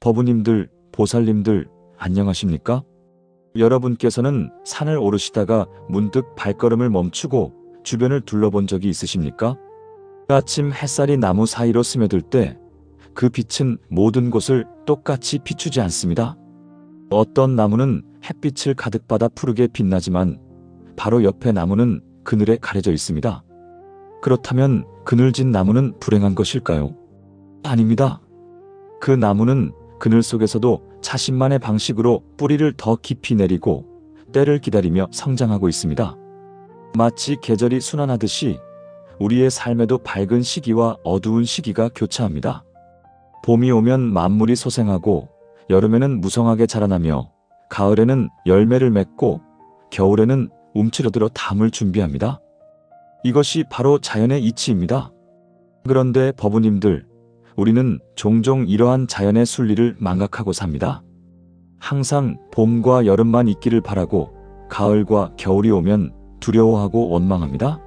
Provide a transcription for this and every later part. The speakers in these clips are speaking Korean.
법우님들, 보살님들, 안녕하십니까? 여러분께서는 산을 오르시다가 문득 발걸음을 멈추고 주변을 둘러본 적이 있으십니까? 아침 햇살이 나무 사이로 스며들 때 그 빛은 모든 곳을 똑같이 비추지 않습니다. 어떤 나무는 햇빛을 가득 받아 푸르게 빛나지만 바로 옆에 나무는 그늘에 가려져 있습니다. 그렇다면 그늘진 나무는 불행한 것일까요? 아닙니다. 그 나무는 그늘 속에서도 자신만의 방식으로 뿌리를 더 깊이 내리고 때를 기다리며 성장하고 있습니다. 마치 계절이 순환하듯이 우리의 삶에도 밝은 시기와 어두운 시기가 교차합니다. 봄이 오면 만물이 소생하고 여름에는 무성하게 자라나며 가을에는 열매를 맺고 겨울에는 움츠러들어 담을 준비합니다. 이것이 바로 자연의 이치입니다. 그런데 법우님들, 우리는 종종 이러한 자연의 순리를 망각하고 삽니다. 항상 봄과 여름만 있기를 바라고 가을과 겨울이 오면 두려워하고 원망합니다.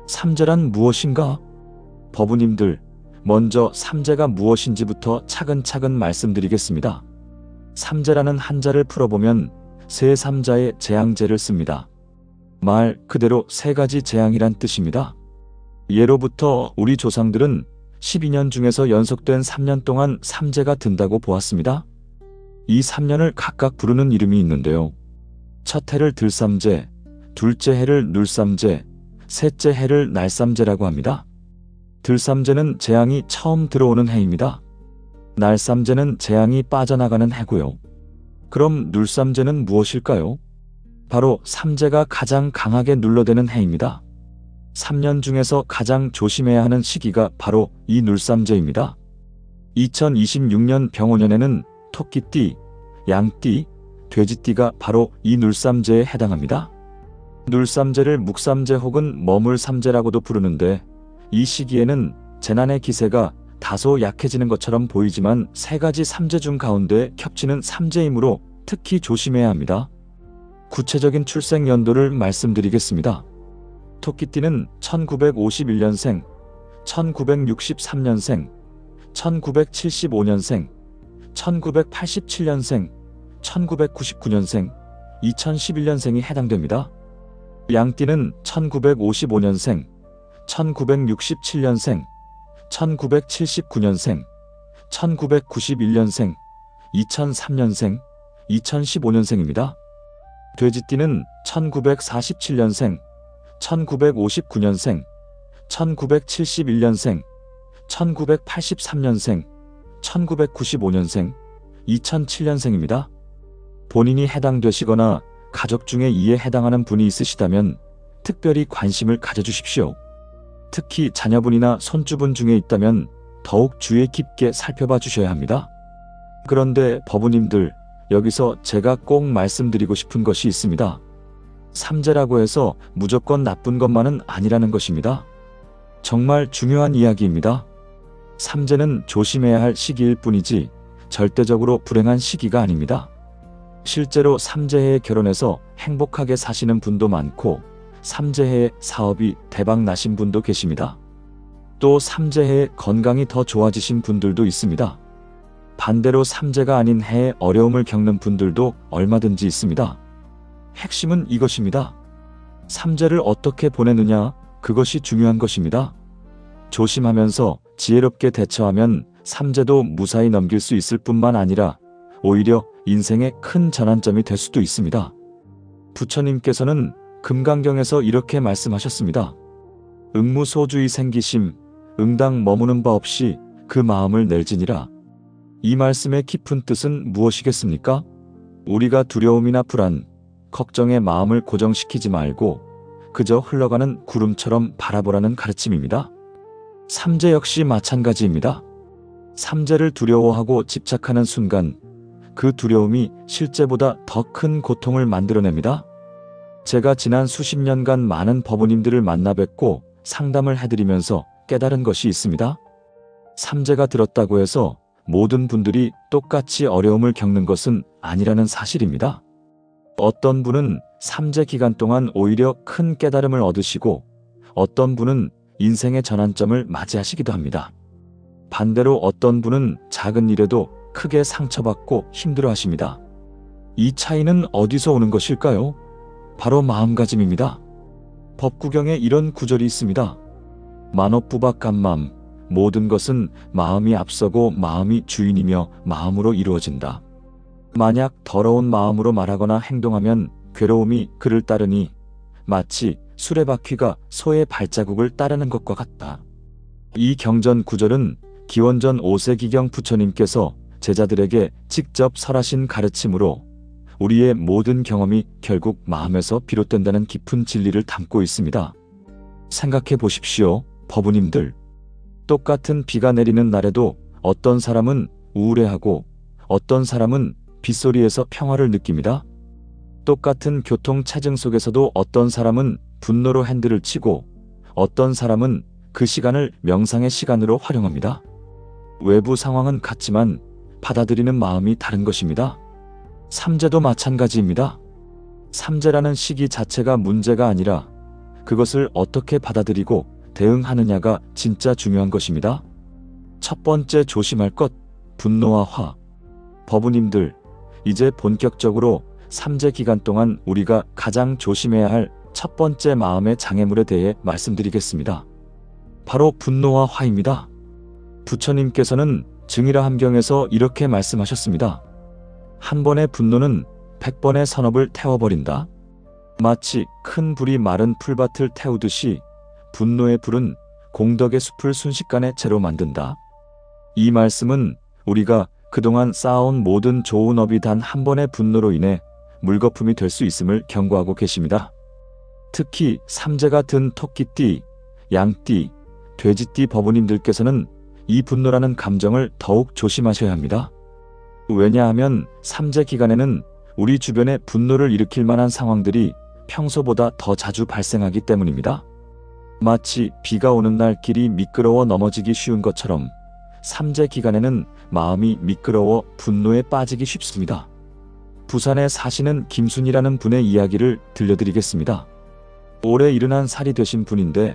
삼재란 무엇인가? 법우님들, 먼저 삼재가 무엇인지부터 차근차근 말씀드리겠습니다. 삼재라는 한자를 풀어보면 세 삼자의 재앙재를 씁니다. 말 그대로 세 가지 재앙이란 뜻입니다. 예로부터 우리 조상들은 12년 중에서 연속된 3년 동안 삼재가 든다고 보았습니다. 이 3년을 각각 부르는 이름이 있는데요. 첫 해를 들삼재, 둘째 해를 눌삼재, 셋째 해를 날삼재라고 합니다. 들삼재는 재앙이 처음 들어오는 해입니다. 날삼재는 재앙이 빠져나가는 해고요. 그럼 눌삼재는 무엇일까요? 바로 삼재가 가장 강하게 눌러대는 해입니다. 3년 중에서 가장 조심해야 하는 시기가 바로 이 눌삼재입니다. 2026년 병오년에는 토끼띠, 양띠, 돼지띠가 바로 이 눌삼재에 해당합니다. 눌삼재를 묵삼재 혹은 머물삼재라고도 부르는데 이 시기에는 재난의 기세가 다소 약해지는 것처럼 보이지만 세 가지 삼재 중 가운데 겹치는 삼재이므로 특히 조심해야 합니다. 구체적인 출생 연도를 말씀드리겠습니다. 토끼띠는 1951년생, 1963년생, 1975년생, 1987년생, 1999년생, 2011년생이 해당됩니다. 양띠는 1955년생, 1967년생, 1979년생, 1991년생, 2003년생, 2015년생입니다. 돼지띠는 1947년생, 1959년생, 1971년생, 1983년생, 1995년생, 2007년생입니다. 본인이 해당되시거나 가족 중에 이에 해당하는 분이 있으시다면 특별히 관심을 가져주십시오. 특히 자녀분이나 손주분 중에 있다면 더욱 주의 깊게 살펴봐 주셔야 합니다. 그런데 법우님들, 여기서 제가 꼭 말씀드리고 싶은 것이 있습니다. 삼재라고 해서 무조건 나쁜 것만은 아니라는 것입니다. 정말 중요한 이야기입니다. 삼재는 조심해야 할 시기일 뿐이지 절대적으로 불행한 시기가 아닙니다. 실제로 삼재해에 결혼해서 행복하게 사시는 분도 많고 삼재해에 사업이 대박 나신 분도 계십니다. 또 삼재해에 건강이 더 좋아지신 분들도 있습니다. 반대로 삼재가 아닌 해에 어려움을 겪는 분들도 얼마든지 있습니다. 핵심은 이것입니다. 삼재를 어떻게 보내느냐, 그것이 중요한 것입니다. 조심하면서 지혜롭게 대처하면 삼재도 무사히 넘길 수 있을 뿐만 아니라 오히려 인생의 큰 전환점이 될 수도 있습니다. 부처님께서는 금강경에서 이렇게 말씀하셨습니다. 응무소주의 생기심, 응당 머무는 바 없이 그 마음을 낼지니라. 이 말씀의 깊은 뜻은 무엇이겠습니까? 우리가 두려움이나 불안, 걱정의 마음을 고정시키지 말고 그저 흘러가는 구름처럼 바라보라는 가르침입니다. 삼재 역시 마찬가지입니다. 삼재를 두려워하고 집착하는 순간 그 두려움이 실제보다 더 큰 고통을 만들어냅니다. 제가 지난 수십 년간 많은 법우님들을 만나 뵙고 상담을 해드리면서 깨달은 것이 있습니다. 삼재가 들었다고 해서 모든 분들이 똑같이 어려움을 겪는 것은 아니라는 사실입니다. 어떤 분은 삼재 기간 동안 오히려 큰 깨달음을 얻으시고 어떤 분은 인생의 전환점을 맞이하시기도 합니다. 반대로 어떤 분은 작은 일에도 크게 상처받고 힘들어하십니다. 이 차이는 어디서 오는 것일까요? 바로 마음가짐입니다. 법구경에 이런 구절이 있습니다. 만업부박간맘, 모든 것은 마음이 앞서고 마음이 주인이며 마음으로 이루어진다. 만약 더러운 마음으로 말하거나 행동하면 괴로움이 그를 따르니 마치 수레바퀴가 소의 발자국을 따르는 것과 같다. 이 경전 구절은 기원전 5세기경 부처님께서 제자들에게 직접 설하신 가르침으로 우리의 모든 경험이 결국 마음에서 비롯된다는 깊은 진리를 담고 있습니다. 생각해 보십시오, 법우님들. 똑같은 비가 내리는 날에도 어떤 사람은 우울해하고 어떤 사람은 빗소리에서 평화를 느낍니다. 똑같은 교통체증 속에서도 어떤 사람은 분노로 핸들을 치고 어떤 사람은 그 시간을 명상의 시간으로 활용합니다. 외부 상황은 같지만 받아들이는 마음이 다른 것입니다. 삼재도 마찬가지입니다. 삼재라는 시기 자체가 문제가 아니라 그것을 어떻게 받아들이고 대응하느냐가 진짜 중요한 것입니다. 첫 번째 조심할 것, 분노와 화. 법우님들, 이제 본격적으로 삼재 기간 동안 우리가 가장 조심해야 할 첫 번째 마음의 장애물에 대해 말씀드리겠습니다. 바로 분노와 화입니다. 부처님께서는 증이라 함경에서 이렇게 말씀하셨습니다. 한 번의 분노는 100번의 선업을 태워버린다. 마치 큰 불이 마른 풀밭을 태우듯이 분노의 불은 공덕의 숲을 순식간에 재로 만든다. 이 말씀은 우리가 그동안 쌓아온 모든 좋은 업이 단 한 번의 분노로 인해 물거품이 될 수 있음을 경고하고 계십니다. 특히 삼재가 든 토끼띠, 양띠, 돼지띠 법우님들께서는 이 분노라는 감정을 더욱 조심하셔야 합니다. 왜냐하면 삼재 기간에는 우리 주변에 분노를 일으킬 만한 상황들이 평소보다 더 자주 발생하기 때문입니다. 마치 비가 오는 날 길이 미끄러워 넘어지기 쉬운 것처럼 삼재 기간에는 마음이 미끄러워 분노에 빠지기 쉽습니다. 부산에 사시는 김순이라는 분의 이야기를 들려드리겠습니다. 올해 71살이 되신 분인데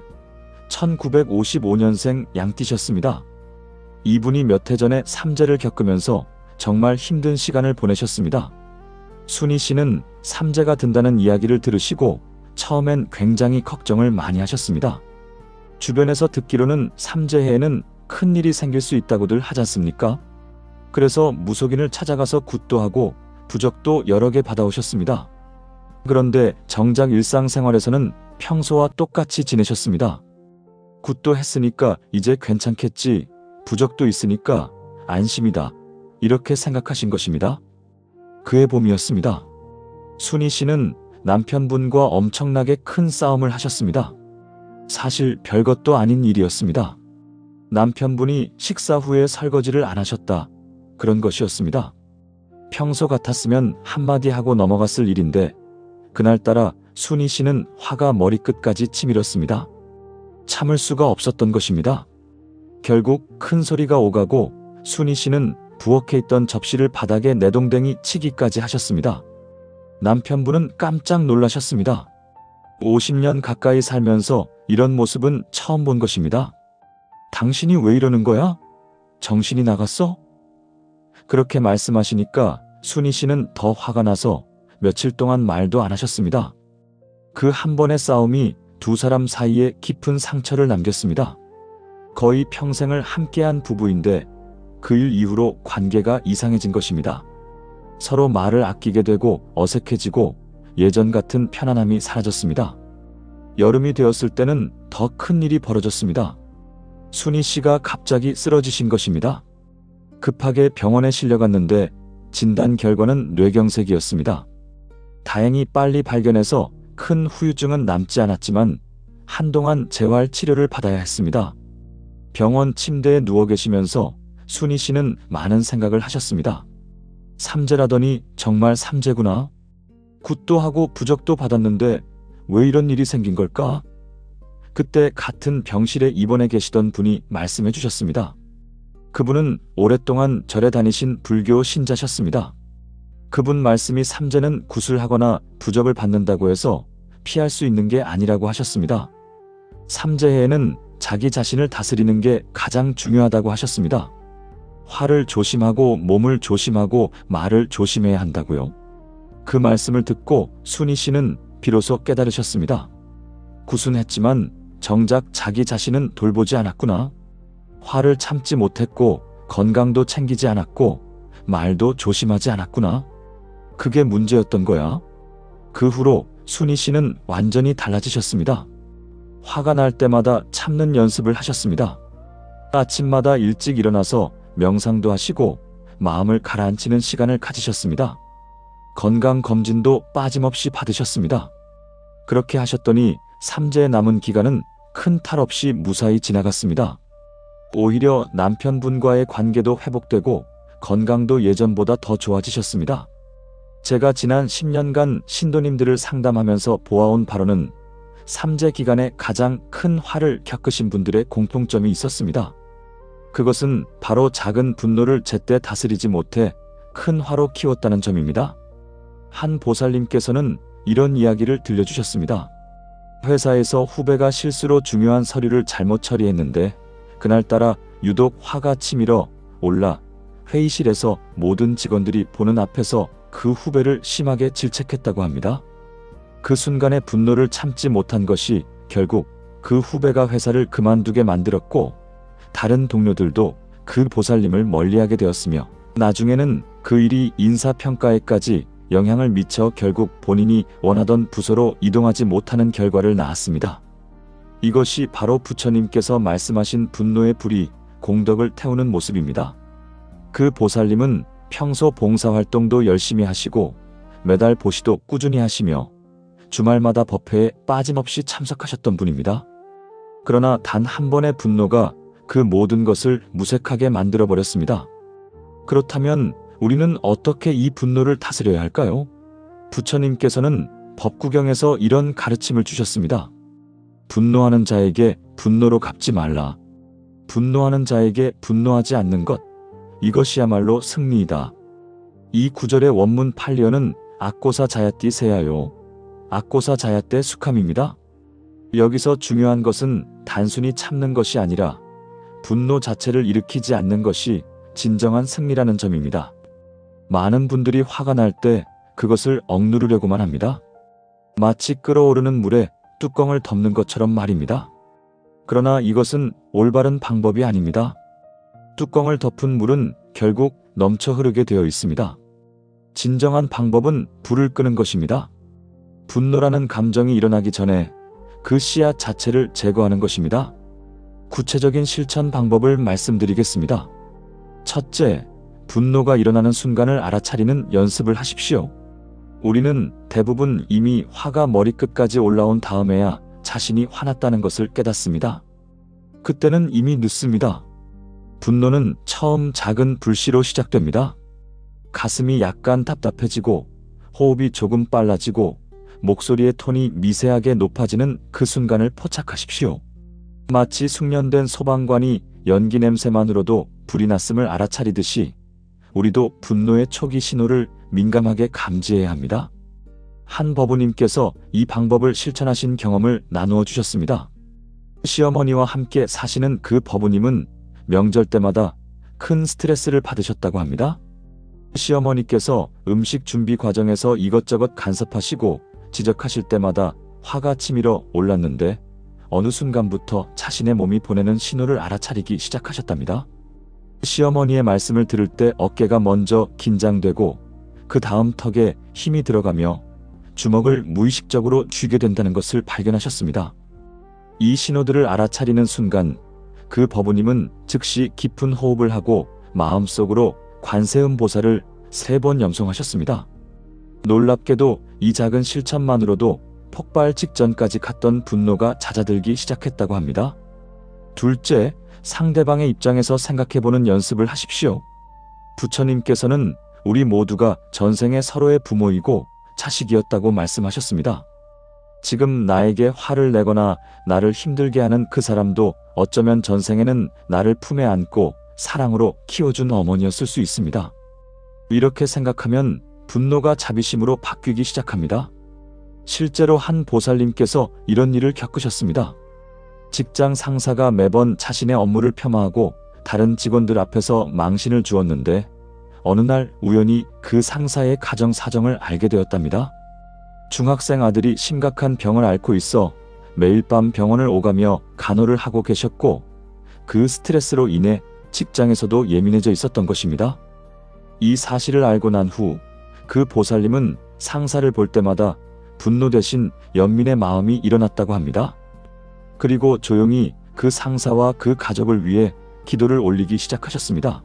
1955년생 양띠셨습니다. 이분이 몇 해 전에 삼재를 겪으면서 정말 힘든 시간을 보내셨습니다. 순희 씨는 삼재가 든다는 이야기를 들으시고 처음엔 굉장히 걱정을 많이 하셨습니다. 주변에서 듣기로는 삼재해에는 큰일이 생길 수 있다고들 하지 않습니까? 그래서 무속인을 찾아가서 굿도 하고 부적도 여러 개 받아오셨습니다. 그런데 정작 일상생활에서는 평소와 똑같이 지내셨습니다. 굿도 했으니까 이제 괜찮겠지, 부적도 있으니까 안심이다, 이렇게 생각하신 것입니다. 그의 봄이었습니다. 순희 씨는 남편분과 엄청나게 큰 싸움을 하셨습니다. 사실 별것도 아닌 일이었습니다. 남편분이 식사 후에 설거지를 안 하셨다, 그런 것이었습니다. 평소 같았으면 한마디 하고 넘어갔을 일인데 그날따라 순희 씨는 화가 머리끝까지 치밀었습니다. 참을 수가 없었던 것입니다. 결국 큰 소리가 오가고 순희 씨는 부엌에 있던 접시를 바닥에 내동댕이 치기까지 하셨습니다. 남편분은 깜짝 놀라셨습니다. 50년 가까이 살면서 이런 모습은 처음 본 것입니다. 당신이 왜 이러는 거야? 정신이 나갔어? 그렇게 말씀하시니까 순희 씨는 더 화가 나서 며칠 동안 말도 안 하셨습니다. 그 한 번의 싸움이 두 사람 사이에 깊은 상처를 남겼습니다. 거의 평생을 함께한 부부인데 그 일 이후로 관계가 이상해진 것입니다. 서로 말을 아끼게 되고 어색해지고 예전 같은 편안함이 사라졌습니다. 여름이 되었을 때는 더 큰 일이 벌어졌습니다. 순희 씨가 갑자기 쓰러지신 것입니다. 급하게 병원에 실려갔는데 진단 결과는 뇌경색이었습니다. 다행히 빨리 발견해서 큰 후유증은 남지 않았지만 한동안 재활 치료를 받아야 했습니다. 병원 침대에 누워 계시면서 순희 씨는 많은 생각을 하셨습니다. 삼재라더니 정말 삼재구나. 굿도 하고 부적도 받았는데 왜 이런 일이 생긴 걸까? 그때 같은 병실에 입원해 계시던 분이 말씀해 주셨습니다. 그분은 오랫동안 절에 다니신 불교 신자셨습니다. 그분 말씀이 삼재는 굿을 하거나 부적을 받는다고 해서 피할 수 있는 게 아니라고 하셨습니다. 삼재해에는 자기 자신을 다스리는 게 가장 중요하다고 하셨습니다. 화를 조심하고 몸을 조심하고 말을 조심해야 한다고요. 그 말씀을 듣고 순희 씨는 비로소 깨달으셨습니다. 구순했지만 정작 자기 자신은 돌보지 않았구나. 화를 참지 못했고 건강도 챙기지 않았고 말도 조심하지 않았구나. 그게 문제였던 거야. 그 후로 순희 씨는 완전히 달라지셨습니다. 화가 날 때마다 참는 연습을 하셨습니다. 아침마다 일찍 일어나서 명상도 하시고 마음을 가라앉히는 시간을 가지셨습니다. 건강검진도 빠짐없이 받으셨습니다. 그렇게 하셨더니 3재 남은 기간은 큰 탈 없이 무사히 지나갔습니다. 오히려 남편분과의 관계도 회복되고 건강도 예전보다 더 좋아지셨습니다. 제가 지난 10년간 신도님들을 상담하면서 보아온 바로는 3재 기간에 가장 큰 화를 겪으신 분들의 공통점이 있었습니다. 그것은 바로 작은 분노를 제때 다스리지 못해 큰 화로 키웠다는 점입니다. 한 보살님께서는 이런 이야기를 들려주셨습니다. 회사에서 후배가 실수로 중요한 서류를 잘못 처리했는데 그날따라 유독 화가 치밀어 올라 회의실에서 모든 직원들이 보는 앞에서 그 후배를 심하게 질책했다고 합니다. 그 순간의 분노를 참지 못한 것이 결국 그 후배가 회사를 그만두게 만들었고 다른 동료들도 그 보살님을 멀리하게 되었으며 나중에는 그 일이 인사평가에까지 영향을 미쳐 결국 본인이 원하던 부서로 이동하지 못하는 결과를 낳았습니다. 이것이 바로 부처님께서 말씀하신 분노의 불이 공덕을 태우는 모습입니다. 그 보살님은 평소 봉사활동도 열심히 하시고 매달 보시도 꾸준히 하시며 주말마다 법회에 빠짐없이 참석하셨던 분입니다. 그러나 단 한 번의 분노가 그 모든 것을 무색하게 만들어버렸습니다. 그렇다면 우리는 어떻게 이 분노를 다스려야 할까요? 부처님께서는 법구경에서 이런 가르침을 주셨습니다. 분노하는 자에게 분노로 갚지 말라. 분노하는 자에게 분노하지 않는 것, 이것이야말로 승리이다. 이 구절의 원문 팔리어는 악고사 자야띠 세야요. 악고사 자야떼 수캄입니다. 여기서 중요한 것은 단순히 참는 것이 아니라 분노 자체를 일으키지 않는 것이 진정한 승리라는 점입니다. 많은 분들이 화가 날 때 그것을 억누르려고만 합니다. 마치 끓어오르는 물에 뚜껑을 덮는 것처럼 말입니다. 그러나 이것은 올바른 방법이 아닙니다. 뚜껑을 덮은 물은 결국 넘쳐 흐르게 되어 있습니다. 진정한 방법은 불을 끄는 것입니다. 분노라는 감정이 일어나기 전에 그 씨앗 자체를 제거하는 것입니다. 구체적인 실천 방법을 말씀드리겠습니다. 첫째, 분노가 일어나는 순간을 알아차리는 연습을 하십시오. 우리는 대부분 이미 화가 머리끝까지 올라온 다음에야 자신이 화났다는 것을 깨닫습니다. 그때는 이미 늦습니다. 분노는 처음 작은 불씨로 시작됩니다. 가슴이 약간 답답해지고 호흡이 조금 빨라지고 목소리의 톤이 미세하게 높아지는 그 순간을 포착하십시오. 마치 숙련된 소방관이 연기 냄새만으로도 불이 났음을 알아차리듯이 우리도 분노의 초기 신호를 민감하게 감지해야 합니다. 한 법우님께서 이 방법을 실천하신 경험을 나누어 주셨습니다. 시어머니와 함께 사시는 그 법우님은 명절 때마다 큰 스트레스를 받으셨다고 합니다. 시어머니께서 음식 준비 과정에서 이것저것 간섭하시고 지적하실 때마다 화가 치밀어 올랐는데 어느 순간부터 자신의 몸이 보내는 신호를 알아차리기 시작하셨답니다. 시어머니의 말씀을 들을 때 어깨가 먼저 긴장되고 그 다음 턱에 힘이 들어가며 주먹을 무의식적으로 쥐게 된다는 것을 발견하셨습니다. 이 신호들을 알아차리는 순간 그 법우님은 즉시 깊은 호흡을 하고 마음속으로 관세음보살을 3번 염송하셨습니다. 놀랍게도 이 작은 실천만으로도 폭발 직전까지 갔던 분노가 잦아들기 시작했다고 합니다. 둘째, 상대방의 입장에서 생각해보는 연습을 하십시오. 부처님께서는 우리 모두가 전생에 서로의 부모이고 자식이었다고 말씀하셨습니다. 지금 나에게 화를 내거나 나를 힘들게 하는 그 사람도 어쩌면 전생에는 나를 품에 안고 사랑으로 키워준 어머니였을 수 있습니다. 이렇게 생각하면 분노가 자비심으로 바뀌기 시작합니다. 실제로 한 보살님께서 이런 일을 겪으셨습니다. 직장 상사가 매번 자신의 업무를 폄하하고 다른 직원들 앞에서 망신을 주었는데 어느 날 우연히 그 상사의 가정 사정을 알게 되었답니다. 중학생 아들이 심각한 병을 앓고 있어 매일 밤 병원을 오가며 간호를 하고 계셨고 그 스트레스로 인해 직장에서도 예민해져 있었던 것입니다. 이 사실을 알고 난 후 그 보살님은 상사를 볼 때마다 분노 대신 연민의 마음이 일어났다고 합니다. 그리고 조용히 그 상사와 그 가족을 위해 기도를 올리기 시작하셨습니다.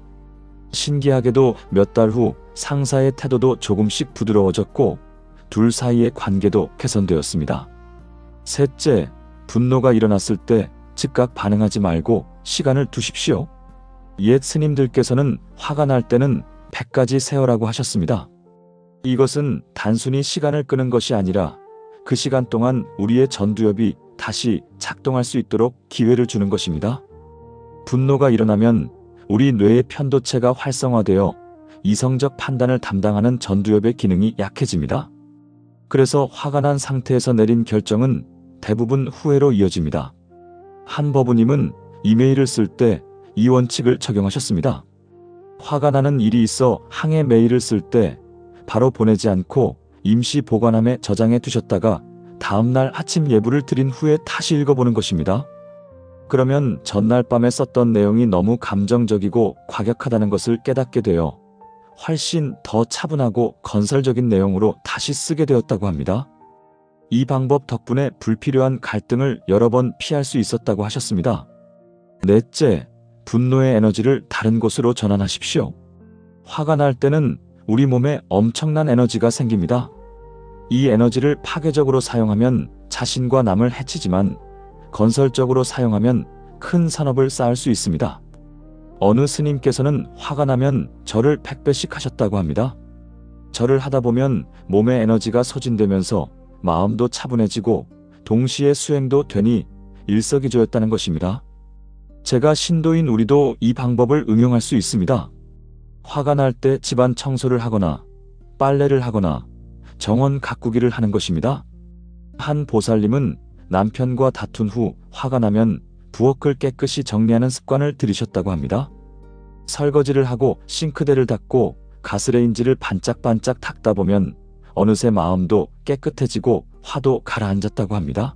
신기하게도 몇 달 후 상사의 태도도 조금씩 부드러워졌고 둘 사이의 관계도 개선되었습니다. 셋째, 분노가 일어났을 때 즉각 반응하지 말고 시간을 두십시오. 옛 스님들께서는 화가 날 때는 100가지 세어라고 하셨습니다. 이것은 단순히 시간을 끄는 것이 아니라 그 시간 동안 우리의 전두엽이 다시 작동할 수 있도록 기회를 주는 것입니다. 분노가 일어나면 우리 뇌의 편도체가 활성화되어 이성적 판단을 담당하는 전두엽의 기능이 약해집니다. 그래서 화가 난 상태에서 내린 결정은 대부분 후회로 이어집니다. 한 법우님은 이메일을 쓸 때 이 원칙을 적용하셨습니다. 화가 나는 일이 있어 항해 메일을 쓸 때 바로 보내지 않고 임시 보관함에 저장해 두셨다가 다음날 아침 예불을 드린 후에 다시 읽어보는 것입니다. 그러면 전날 밤에 썼던 내용이 너무 감정적이고 과격하다는 것을 깨닫게 되어 훨씬 더 차분하고 건설적인 내용으로 다시 쓰게 되었다고 합니다. 이 방법 덕분에 불필요한 갈등을 여러 번 피할 수 있었다고 하셨습니다. 넷째, 분노의 에너지를 다른 곳으로 전환하십시오. 화가 날 때는 우리 몸에 엄청난 에너지가 생깁니다. 이 에너지를 파괴적으로 사용하면 자신과 남을 해치지만 건설적으로 사용하면 큰 산업을 쌓을 수 있습니다. 어느 스님께서는 화가 나면 절을 100배씩 하셨다고 합니다. 절을 하다 보면 몸의 에너지가 소진되면서 마음도 차분해지고 동시에 수행도 되니 일석이조였다는 것입니다. 제가 신도인 우리도 이 방법을 응용할 수 있습니다. 화가 날 때 집안 청소를 하거나 빨래를 하거나 정원 가꾸기를 하는 것입니다. 한 보살님은 남편과 다툰 후 화가 나면 부엌을 깨끗이 정리하는 습관을 들이셨다고 합니다. 설거지를 하고 싱크대를 닦고 가스레인지를 반짝반짝 닦다 보면 어느새 마음도 깨끗해지고 화도 가라앉았다고 합니다.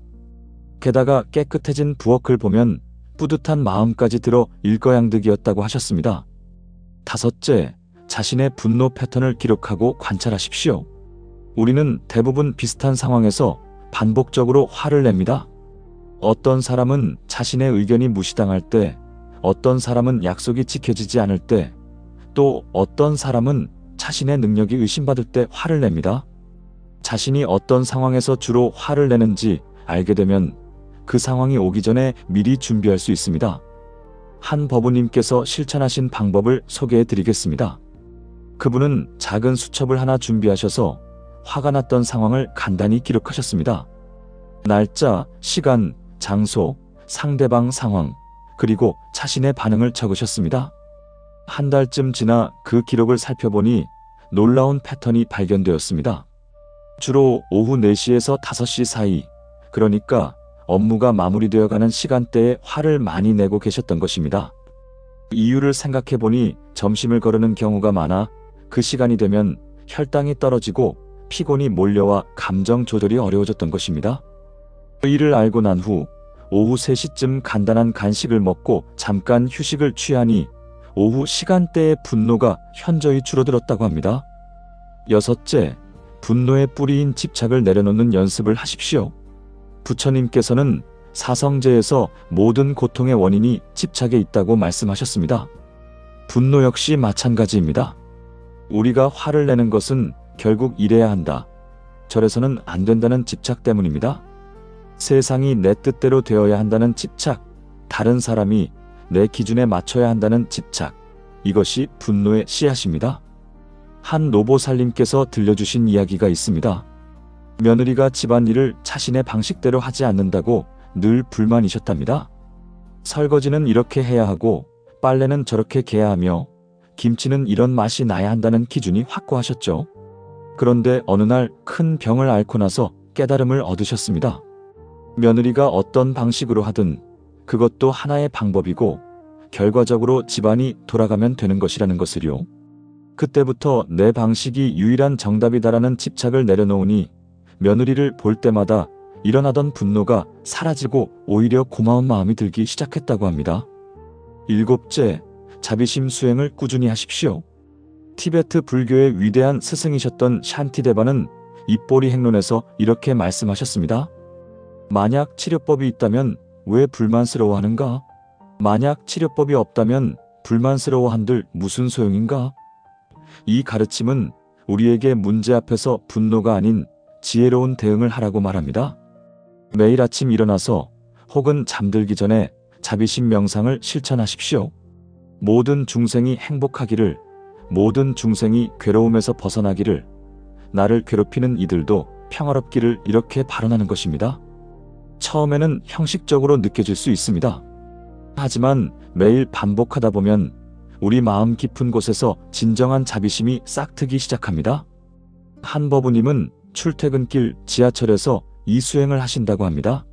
게다가 깨끗해진 부엌을 보면 뿌듯한 마음까지 들어 일거양득이었다고 하셨습니다. 다섯째, 자신의 분노 패턴을 기록하고 관찰하십시오. 우리는 대부분 비슷한 상황에서 반복적으로 화를 냅니다. 어떤 사람은 자신의 의견이 무시당할 때, 어떤 사람은 약속이 지켜지지 않을 때, 또 어떤 사람은 자신의 능력이 의심받을 때 화를 냅니다. 자신이 어떤 상황에서 주로 화를 내는지 알게 되면 그 상황이 오기 전에 미리 준비할 수 있습니다. 한 법우님께서 실천하신 방법을 소개해 드리겠습니다. 그분은 작은 수첩을 하나 준비하셔서 화가 났던 상황을 간단히 기록하셨습니다. 날짜, 시간, 장소, 상대방 상황, 그리고 자신의 반응을 적으셨습니다. 한 달쯤 지나 그 기록을 살펴보니 놀라운 패턴이 발견되었습니다. 주로 오후 4시에서 5시 사이, 그러니까 업무가 마무리되어가는 시간대에 화를 많이 내고 계셨던 것입니다. 이유를 생각해보니 점심을 거르는 경우가 많아 그 시간이 되면 혈당이 떨어지고 피곤이 몰려와 감정 조절이 어려워졌던 것입니다. 이를 알고 난 후 오후 3시쯤 간단한 간식을 먹고 잠깐 휴식을 취하니 오후 시간대의 분노가 현저히 줄어들었다고 합니다. 여섯째, 분노의 뿌리인 집착을 내려놓는 연습을 하십시오. 부처님께서는 사성제에서 모든 고통의 원인이 집착에 있다고 말씀하셨습니다. 분노 역시 마찬가지입니다. 우리가 화를 내는 것은 결국 이래야 한다, 저래서는 안 된다는 집착 때문입니다. 세상이 내 뜻대로 되어야 한다는 집착, 다른 사람이 내 기준에 맞춰야 한다는 집착, 이것이 분노의 씨앗입니다. 한 노보살님께서 들려주신 이야기가 있습니다. 며느리가 집안일을 자신의 방식대로 하지 않는다고 늘 불만이셨답니다. 설거지는 이렇게 해야 하고 빨래는 저렇게 개야 하며 김치는 이런 맛이 나야 한다는 기준이 확고하셨죠. 그런데 어느 날 큰 병을 앓고 나서 깨달음을 얻으셨습니다. 며느리가 어떤 방식으로 하든 그것도 하나의 방법이고 결과적으로 집안이 돌아가면 되는 것이라는 것을요. 그때부터 내 방식이 유일한 정답이다라는 집착을 내려놓으니 며느리를 볼 때마다 일어나던 분노가 사라지고 오히려 고마운 마음이 들기 시작했다고 합니다. 7째, 자비심 수행을 꾸준히 하십시오. 티베트 불교의 위대한 스승이셨던 샨티데바는 입보리 행론에서 이렇게 말씀하셨습니다. 만약 치료법이 있다면 왜 불만스러워하는가? 만약 치료법이 없다면 불만스러워한들 무슨 소용인가? 이 가르침은 우리에게 문제 앞에서 분노가 아닌 지혜로운 대응을 하라고 말합니다. 매일 아침 일어나서 혹은 잠들기 전에 자비심 명상을 실천하십시오. 모든 중생이 행복하기를, 모든 중생이 괴로움에서 벗어나기를, 나를 괴롭히는 이들도 평화롭기를 이렇게 발언하는 것입니다. 처음에는 형식적으로 느껴질 수 있습니다. 하지만 매일 반복하다 보면 우리 마음 깊은 곳에서 진정한 자비심이 싹트기 시작합니다. 한 법우님은 출퇴근길 지하철에서 이 수행을 하신다고 합니다.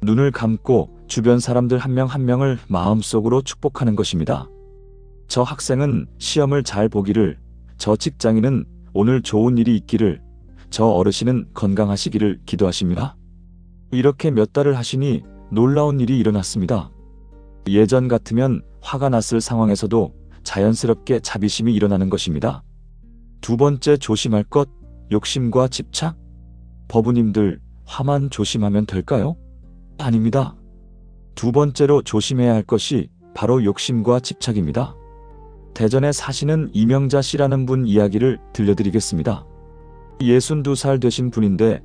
눈을 감고 주변 사람들 한 명 한 명을 마음속으로 축복하는 것입니다. 저 학생은 시험을 잘 보기를, 저 직장인은 오늘 좋은 일이 있기를, 저 어르신은 건강하시기를 기도하십니다. 이렇게 몇 달을 하시니 놀라운 일이 일어났습니다. 예전 같으면 화가 났을 상황에서도 자연스럽게 자비심이 일어나는 것입니다. 2번째 조심할 것, 욕심과 집착? 법우님들, 화만 조심하면 될까요? 아닙니다. 2번째로 조심해야 할 것이 바로 욕심과 집착입니다. 대전에 사시는 이명자 씨라는 분 이야기를 들려드리겠습니다. 62살 되신 분인데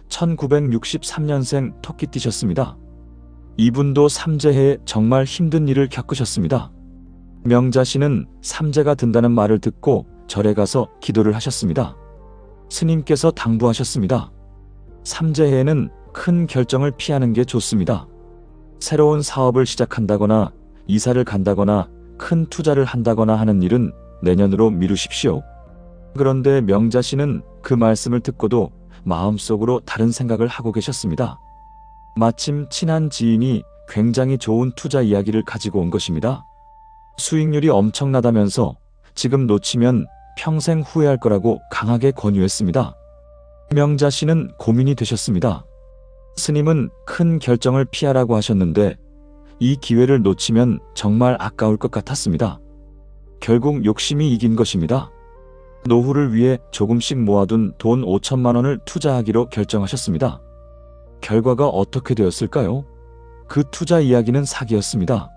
1963년생 토끼띠셨습니다. 이분도 삼재해에 정말 힘든 일을 겪으셨습니다. 명자 씨는 삼재가 든다는 말을 듣고 절에 가서 기도를 하셨습니다. 스님께서 당부하셨습니다. 삼재해에는 큰 결정을 피하는 게 좋습니다. 새로운 사업을 시작한다거나 이사를 간다거나 큰 투자를 한다거나 하는 일은 내년으로 미루십시오. 그런데 명자 씨는 그 말씀을 듣고도 마음속으로 다른 생각을 하고 계셨습니다. 마침 친한 지인이 굉장히 좋은 투자 이야기를 가지고 온 것입니다. 수익률이 엄청나다면서 지금 놓치면 평생 후회할 거라고 강하게 권유했습니다. 명자 씨는 고민이 되셨습니다. 스님은 큰 결정을 피하라고 하셨는데 이 기회를 놓치면 정말 아까울 것 같았습니다. 결국 욕심이 이긴 것입니다. 노후를 위해 조금씩 모아둔 돈 5천만 원을 투자하기로 결정하셨습니다. 결과가 어떻게 되었을까요? 그 투자 이야기는 사기였습니다.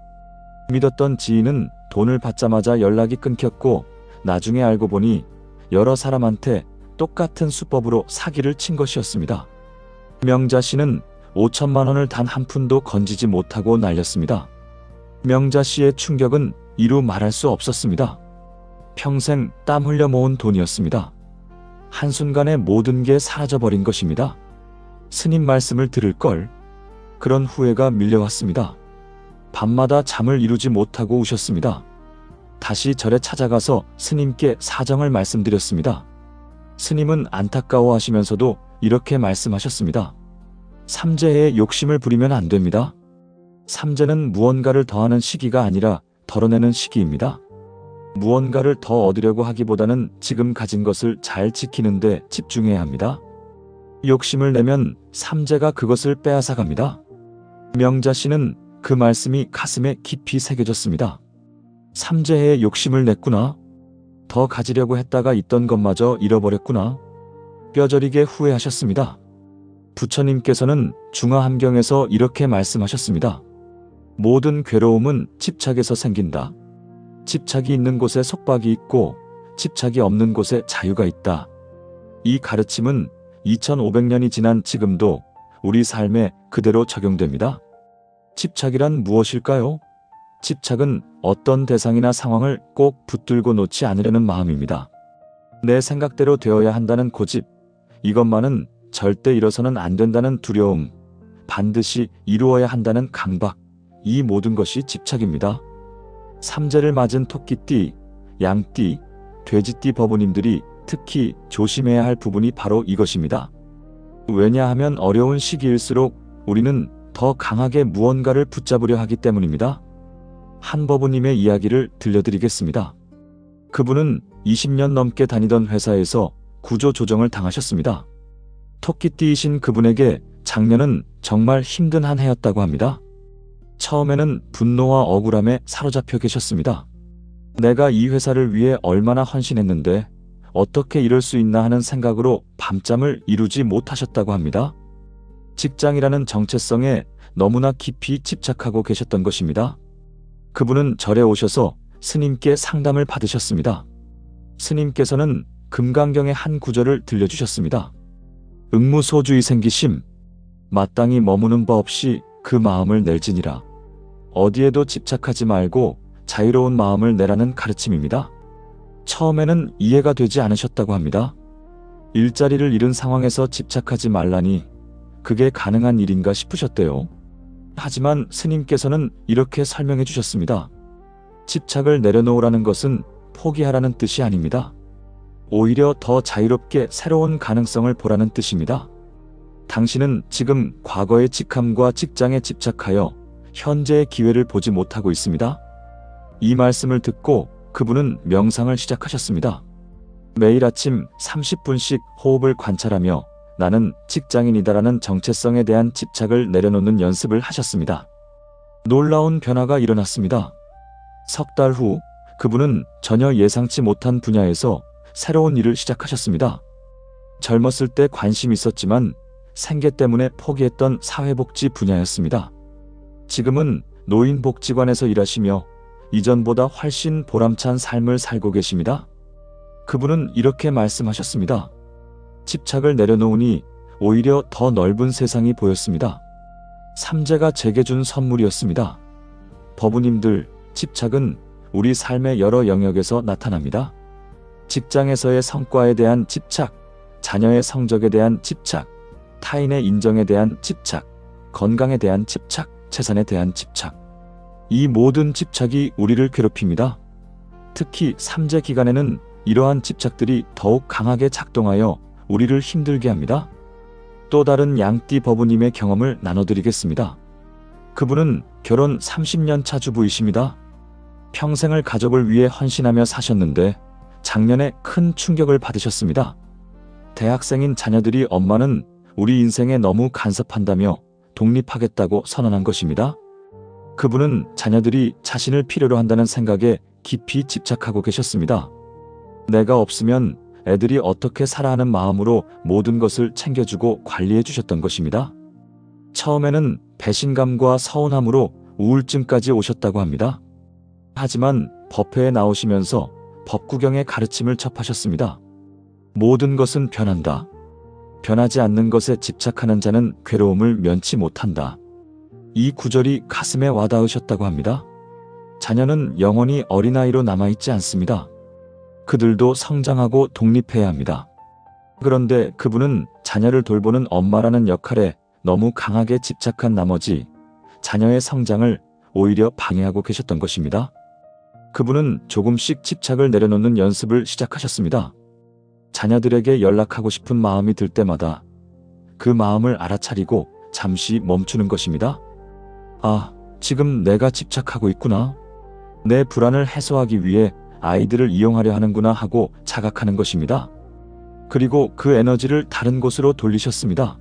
믿었던 지인은 돈을 받자마자 연락이 끊겼고 나중에 알고 보니 여러 사람한테 똑같은 수법으로 사기를 친 것이었습니다. 명자 씨는 5천만 원을 단 한 푼도 건지지 못하고 날렸습니다. 명자 씨의 충격은 이루 말할 수 없었습니다. 평생 땀 흘려 모은 돈이었습니다. 한순간에 모든 게 사라져버린 것입니다. 스님 말씀을 들을 걸. 그런 후회가 밀려왔습니다. 밤마다 잠을 이루지 못하고 우셨습니다. 다시 절에 찾아가서 스님께 사정을 말씀드렸습니다. 스님은 안타까워하시면서도 이렇게 말씀하셨습니다. 삼재해에 욕심을 부리면 안 됩니다. 삼재는 무언가를 더하는 시기가 아니라 덜어내는 시기입니다. 무언가를 더 얻으려고 하기보다는 지금 가진 것을 잘 지키는 데 집중해야 합니다. 욕심을 내면 삼재가 그것을 빼앗아 갑니다. 명자 씨는 그 말씀이 가슴에 깊이 새겨졌습니다. 삼재해에 욕심을 냈구나. 더 가지려고 했다가 있던 것마저 잃어버렸구나. 뼈저리게 후회하셨습니다. 부처님께서는 중화함경에서 이렇게 말씀하셨습니다. 모든 괴로움은 집착에서 생긴다. 집착이 있는 곳에 속박이 있고 집착이 없는 곳에 자유가 있다. 이 가르침은 2500년이 지난 지금도 우리 삶에 그대로 적용됩니다. 집착이란 무엇일까요? 집착은 어떤 대상이나 상황을 꼭 붙들고 놓지 않으려는 마음입니다. 내 생각대로 되어야 한다는 고집, 이것만은 절대 이뤄서는 안 된다는 두려움, 반드시 이루어야 한다는 강박, 이 모든 것이 집착입니다. 삼재를 맞은 토끼띠, 양띠, 돼지띠 법우님들이 특히 조심해야 할 부분이 바로 이것입니다. 왜냐하면 어려운 시기일수록 우리는 더 강하게 무언가를 붙잡으려 하기 때문입니다. 한 법우님의 이야기를 들려드리겠습니다. 그분은 20년 넘게 다니던 회사에서 구조 조정을 당하셨습니다. 토끼띠이신 그분에게 작년은 정말 힘든 한 해였다고 합니다. 처음에는 분노와 억울함에 사로잡혀 계셨습니다. 내가 이 회사를 위해 얼마나 헌신했는데 어떻게 이럴 수 있나 하는 생각으로 밤잠을 이루지 못하셨다고 합니다. 직장이라는 정체성에 너무나 깊이 집착하고 계셨던 것입니다. 그분은 절에 오셔서 스님께 상담을 받으셨습니다. 스님께서는 금강경의 한 구절을 들려주셨습니다. 응무소주의 생기심, 마땅히 머무는 바 없이 그 마음을 낼지니라. 어디에도 집착하지 말고 자유로운 마음을 내라는 가르침입니다. 처음에는 이해가 되지 않으셨다고 합니다. 일자리를 잃은 상황에서 집착하지 말라니 그게 가능한 일인가 싶으셨대요. 하지만 스님께서는 이렇게 설명해 주셨습니다. 집착을 내려놓으라는 것은 포기하라는 뜻이 아닙니다. 오히려 더 자유롭게 새로운 가능성을 보라는 뜻입니다. 당신은 지금 과거의 직함과 직장에 집착하여 현재의 기회를 보지 못하고 있습니다. 이 말씀을 듣고 그분은 명상을 시작하셨습니다. 매일 아침 30분씩 호흡을 관찰하며 나는 직장인이다라는 정체성에 대한 집착을 내려놓는 연습을 하셨습니다. 놀라운 변화가 일어났습니다. 석 달 후 그분은 전혀 예상치 못한 분야에서 새로운 일을 시작하셨습니다. 젊었을 때 관심이 있었지만 생계 때문에 포기했던 사회복지 분야였습니다. 지금은 노인복지관에서 일하시며 이전보다 훨씬 보람찬 삶을 살고 계십니다. 그분은 이렇게 말씀하셨습니다. 집착을 내려놓으니 오히려 더 넓은 세상이 보였습니다. 삼재가 제게 준 선물이었습니다. 법우님들, 집착은 우리 삶의 여러 영역에서 나타납니다. 직장에서의 성과에 대한 집착, 자녀의 성적에 대한 집착, 타인의 인정에 대한 집착, 건강에 대한 집착, 재산에 대한 집착. 이 모든 집착이 우리를 괴롭힙니다. 특히 삼재 기간에는 이러한 집착들이 더욱 강하게 작동하여 우리를 힘들게 합니다. 또 다른 양띠 법우님의 경험을 나눠드리겠습니다. 그분은 결혼 30년 차 주부이십니다. 평생을 가족을 위해 헌신하며 사셨는데 작년에 큰 충격을 받으셨습니다. 대학생인 자녀들이 엄마는 우리 인생에 너무 간섭한다며 독립하겠다고 선언한 것입니다. 그분은 자녀들이 자신을 필요로 한다는 생각에 깊이 집착하고 계셨습니다. 내가 없으면 애들이 어떻게 살아 하는 마음으로 모든 것을 챙겨주고 관리해 주셨던 것입니다. 처음에는 배신감과 서운함으로 우울증까지 오셨다고 합니다. 하지만 법회에 나오시면서 법구경의 가르침을 접하셨습니다. 모든 것은 변한다. 변하지 않는 것에 집착하는 자는 괴로움을 면치 못한다. 이 구절이 가슴에 와닿으셨다고 합니다. 자녀는 영원히 어린아이로 남아있지 않습니다. 그들도 성장하고 독립해야 합니다. 그런데 그분은 자녀를 돌보는 엄마라는 역할에 너무 강하게 집착한 나머지 자녀의 성장을 오히려 방해하고 계셨던 것입니다. 그분은 조금씩 집착을 내려놓는 연습을 시작하셨습니다. 자녀들에게 연락하고 싶은 마음이 들 때마다 그 마음을 알아차리고 잠시 멈추는 것입니다. 아, 지금 내가 집착하고 있구나. 내 불안을 해소하기 위해 아이들을 이용하려 하는구나 하고 자각하는 것입니다. 그리고 그 에너지를 다른 곳으로 돌리셨습니다.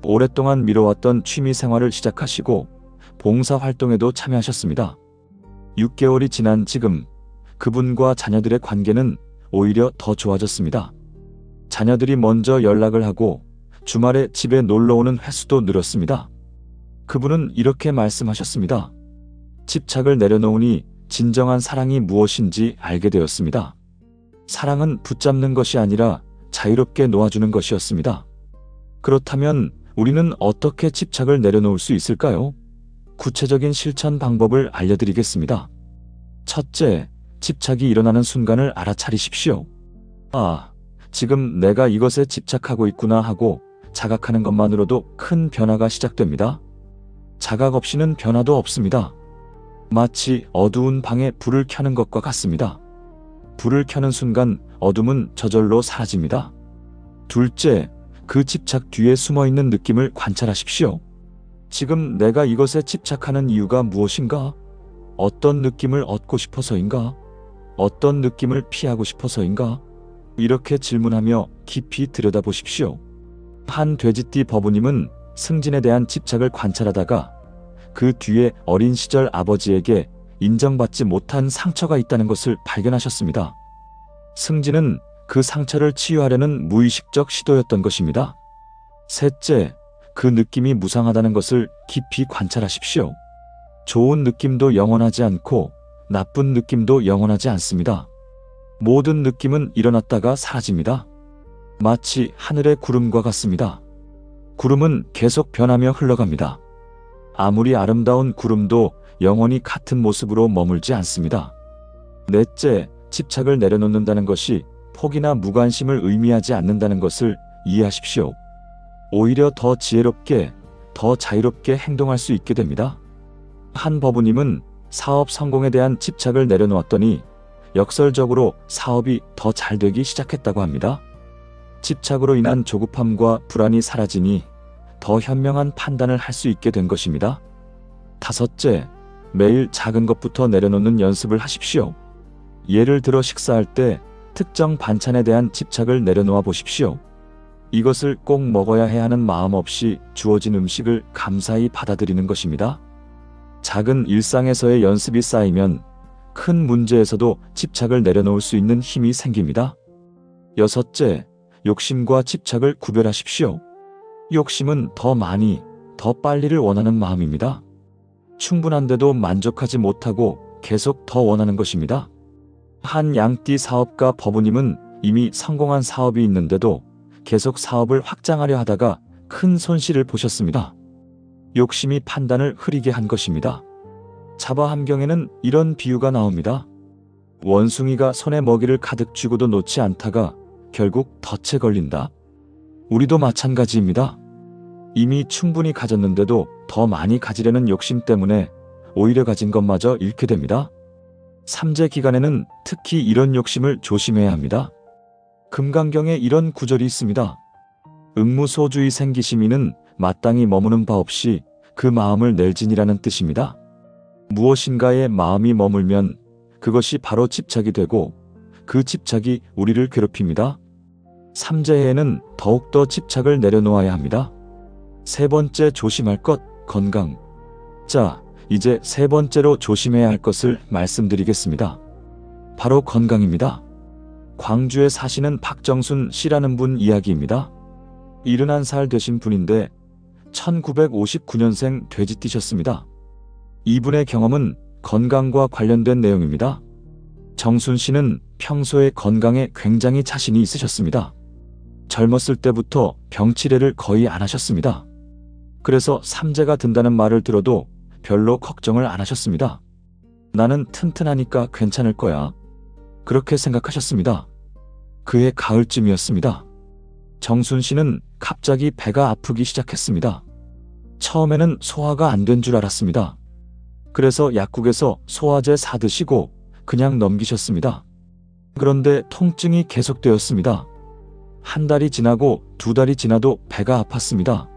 오랫동안 미뤄왔던 취미 생활을 시작하시고 봉사활동에도 참여하셨습니다. 6개월이 지난 지금 그분과 자녀들의 관계는 오히려 더 좋아졌습니다. 자녀들이 먼저 연락을 하고 주말에 집에 놀러오는 횟수도 늘었습니다. 그분은 이렇게 말씀하셨습니다. 집착을 내려놓으니 진정한 사랑이 무엇인지 알게 되었습니다. 사랑은 붙잡는 것이 아니라 자유롭게 놓아주는 것이었습니다. 그렇다면 우리는 어떻게 집착을 내려놓을 수 있을까요? 구체적인 실천 방법을 알려드리겠습니다. 첫째, 집착이 일어나는 순간을 알아차리십시오. 아, 지금 내가 이것에 집착하고 있구나 하고 자각하는 것만으로도 큰 변화가 시작됩니다. 자각 없이는 변화도 없습니다. 마치 어두운 방에 불을 켜는 것과 같습니다. 불을 켜는 순간 어둠은 저절로 사라집니다. 둘째, 그 집착 뒤에 숨어있는 느낌을 관찰하십시오. 지금 내가 이것에 집착하는 이유가 무엇인가? 어떤 느낌을 얻고 싶어서인가? 어떤 느낌을 피하고 싶어서인가? 이렇게 질문하며 깊이 들여다보십시오. 한 돼지띠 법우님은 승진에 대한 집착을 관찰하다가 그 뒤에 어린 시절 아버지에게 인정받지 못한 상처가 있다는 것을 발견하셨습니다. 승진은 그 상처를 치유하려는 무의식적 시도였던 것입니다. 셋째, 그 느낌이 무상하다는 것을 깊이 관찰하십시오. 좋은 느낌도 영원하지 않고 나쁜 느낌도 영원하지 않습니다. 모든 느낌은 일어났다가 사라집니다. 마치 하늘의 구름과 같습니다. 구름은 계속 변하며 흘러갑니다. 아무리 아름다운 구름도 영원히 같은 모습으로 머물지 않습니다. 넷째, 집착을 내려놓는다는 것이 포기나 무관심을 의미하지 않는다는 것을 이해하십시오. 오히려 더 지혜롭게, 더 자유롭게 행동할 수 있게 됩니다. 한 법우님은 사업 성공에 대한 집착을 내려놓았더니 역설적으로 사업이 더 잘 되기 시작했다고 합니다. 집착으로 인한 조급함과 불안이 사라지니 더 현명한 판단을 할 수 있게 된 것입니다. 다섯째, 매일 작은 것부터 내려놓는 연습을 하십시오. 예를 들어 식사할 때 특정 반찬에 대한 집착을 내려놓아 보십시오. 이것을 꼭 먹어야 해 하는 마음 없이 주어진 음식을 감사히 받아들이는 것입니다. 작은 일상에서의 연습이 쌓이면 큰 문제에서도 집착을 내려놓을 수 있는 힘이 생깁니다. 여섯째, 욕심과 집착을 구별하십시오. 욕심은 더 많이, 더 빨리를 원하는 마음입니다. 충분한데도 만족하지 못하고 계속 더 원하는 것입니다. 한 양띠 사업가 법우님은 이미 성공한 사업이 있는데도 계속 사업을 확장하려 하다가 큰 손실을 보셨습니다. 욕심이 판단을 흐리게 한 것입니다. 자바함경에는 이런 비유가 나옵니다. 원숭이가 손에 먹이를 가득 쥐고도 놓지 않다가 결국 덫에 걸린다. 우리도 마찬가지입니다. 이미 충분히 가졌는데도 더 많이 가지려는 욕심 때문에 오히려 가진 것마저 잃게 됩니다. 삼재 기간에는 특히 이런 욕심을 조심해야 합니다. 금강경에 이런 구절이 있습니다. 음무소주의 생기심이는 마땅히 머무는 바 없이 그 마음을 낼지니라는 뜻입니다. 무엇인가에 마음이 머물면 그것이 바로 집착이 되고 그 집착이 우리를 괴롭힙니다. 삼재해에는 더욱더 집착을 내려놓아야 합니다. 세 번째 조심할 것, 건강. 자, 이제 세 번째로 조심해야 할 것을 말씀드리겠습니다. 바로 건강입니다. 광주에 사시는 박정순 씨라는 분 이야기입니다. 71살 되신 분인데 1959년생 돼지띠셨습니다. 이분의 경험은 건강과 관련된 내용입니다. 정순 씨는 평소에 건강에 굉장히 자신이 있으셨습니다. 젊었을 때부터 병치레를 거의 안 하셨습니다. 그래서 삼재가 든다는 말을 들어도 별로 걱정을 안 하셨습니다. 나는 튼튼하니까 괜찮을 거야. 그렇게 생각하셨습니다. 그해 가을쯤이었습니다. 정순 씨는 갑자기 배가 아프기 시작했습니다. 처음에는 소화가 안 된 줄 알았습니다. 그래서 약국에서 소화제 사드시고 그냥 넘기셨습니다. 그런데 통증이 계속되었습니다. 한 달이 지나고 두 달이 지나도 배가 아팠습니다.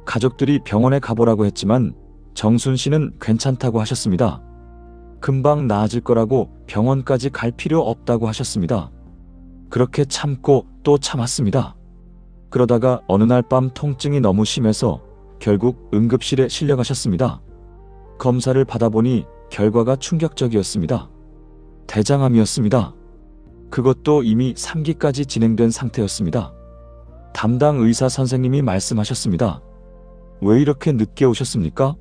가족들이 병원에 가보라고 했지만 정순 씨는 괜찮다고 하셨습니다. 금방 나아질 거라고 병원까지 갈 필요 없다고 하셨습니다. 그렇게 참고 또 참았습니다. 그러다가 어느 날 밤 통증이 너무 심해서 결국 응급실에 실려가셨습니다. 검사를 받아보니 결과가 충격적이었습니다. 대장암이었습니다. 그것도 이미 3기까지 진행된 상태였습니다. 담당 의사 선생님이 말씀하셨습니다. 왜 이렇게 늦게 오셨습니까?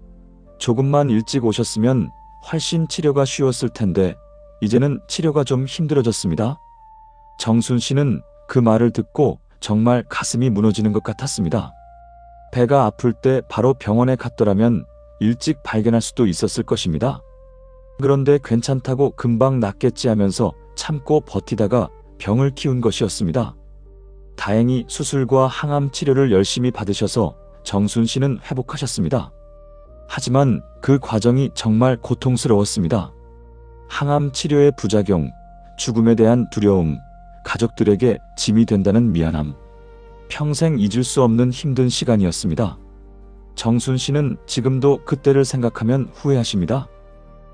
조금만 일찍 오셨으면 훨씬 치료가 쉬웠을 텐데 이제는 치료가 좀 힘들어졌습니다. 정순 씨는 그 말을 듣고 정말 가슴이 무너지는 것 같았습니다. 배가 아플 때 바로 병원에 갔더라면 일찍 발견할 수도 있었을 것입니다. 그런데 괜찮다고 금방 낫겠지 하면서 참고 버티다가 병을 키운 것이었습니다. 다행히 수술과 항암 치료를 열심히 받으셔서 정순 씨는 회복하셨습니다. 하지만 그 과정이 정말 고통스러웠습니다. 항암 치료의 부작용, 죽음에 대한 두려움, 가족들에게 짐이 된다는 미안함, 평생 잊을 수 없는 힘든 시간이었습니다. 정순 씨는 지금도 그때를 생각하면 후회하십니다.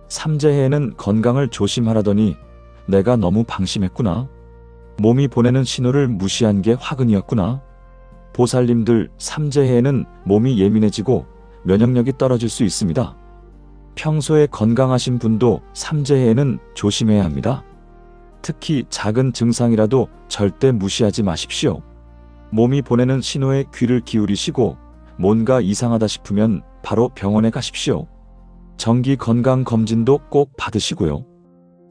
삼재해에는 건강을 조심하라더니 내가 너무 방심했구나. 몸이 보내는 신호를 무시한 게 화근이었구나. 보살님들, 삼재해에는 몸이 예민해지고 면역력이 떨어질 수 있습니다. 평소에 건강하신 분도 삼재해에는 조심해야 합니다. 특히 작은 증상이라도 절대 무시하지 마십시오. 몸이 보내는 신호에 귀를 기울이시고 뭔가 이상하다 싶으면 바로 병원에 가십시오. 정기 건강 검진도 꼭 받으시고요.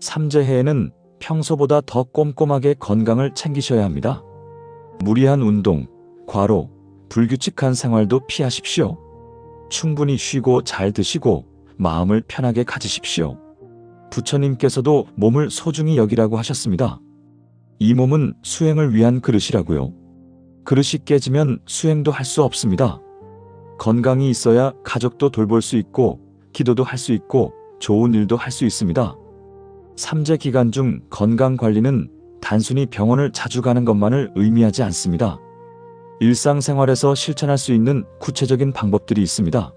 삼재해에는 평소보다 더 꼼꼼하게 건강을 챙기셔야 합니다. 무리한 운동, 과로, 불규칙한 생활도 피하십시오. 충분히 쉬고 잘 드시고 마음을 편하게 가지십시오. 부처님께서도 몸을 소중히 여기라고 하셨습니다. 이 몸은 수행을 위한 그릇이라고요. 그릇이 깨지면 수행도 할 수 없습니다. 건강이 있어야 가족도 돌볼 수 있고 기도도 할 수 있고 좋은 일도 할 수 있습니다. 삼재 기간 중 건강관리는 단순히 병원을 자주 가는 것만을 의미하지 않습니다. 일상생활에서 실천할 수 있는 구체적인 방법들이 있습니다.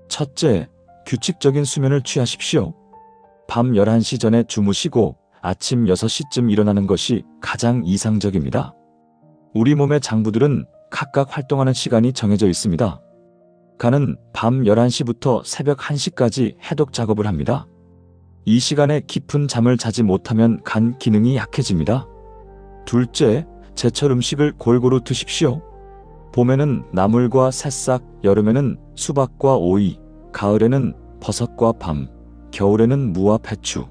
첫째, 규칙적인 수면을 취하십시오. 밤 11시 전에 주무시고 아침 6시쯤 일어나는 것이 가장 이상적입니다. 우리 몸의 장부들은 각각 활동하는 시간이 정해져 있습니다. 간은 밤 11시부터 새벽 1시까지 해독 작업을 합니다. 이 시간에 깊은 잠을 자지 못하면 간 기능이 약해집니다. 둘째, 제철 음식을 골고루 드십시오. 봄에는 나물과 새싹, 여름에는 수박과 오이, 가을에는 버섯과 밤, 겨울에는 무와 배추.